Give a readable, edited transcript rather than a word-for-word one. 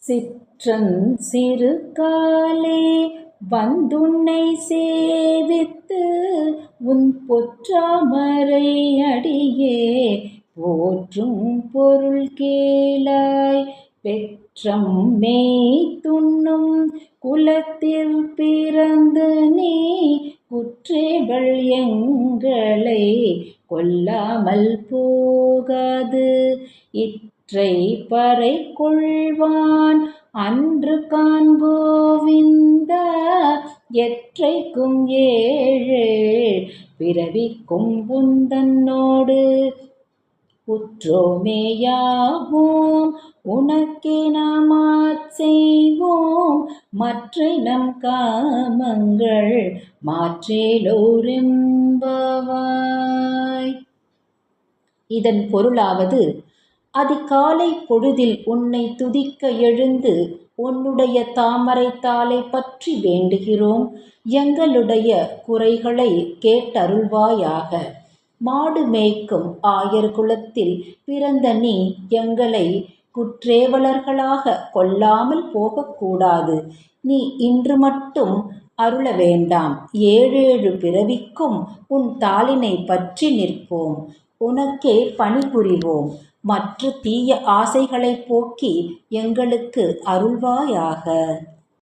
சிற்றன் சிறு காலே வந்துன்னை சேவித்து உன் பொற்றாமரை அடியே போற்றும் பொருள் கேளாய். பெற்றம் மெய் துண்ணும் குலத்திற் பிறந்து நீ குற்றேவல் எங்களை கொல்லாமல் போகாது. இற்றை பறை கொள்வான் அன்று காண் கோவிந்தா எற்றைக்கும் ஏழேழ் பிறவிக்கும் உந்தன்னோடு உற்றோமே யாவோம் உனக்கே நாமாச் செய்வோம் மற்றை நம் காமங்கள் மாற்றேலோரெம்பாவாய். இதன் பொருளாவது, அதிகாலை பொழுதில் உன்னை துதிக்க எழுந்து உன்னுடைய தாமரை தாளை பற்றி வேண்டுகிறோம். எங்களுடைய குறைகளை கேட்டருள்வாயாக. மாடு மேய்க்கும் ஆயர் குலத்தில் பிறந்த நீ எங்களை குற்றேவலர்களாக கொல்லாமல் போகக்கூடாது. நீ இன்று மட்டும் அருள வேண்டாம். ஏழேழு பிறவிக்கும் உன் தாளினை பற்றி நிற்போம். உனக்கே பணிபுரிவோம். மற்ற தீய ஆசைகளை போக்கி எங்களுக்கு அருள்வாயாக.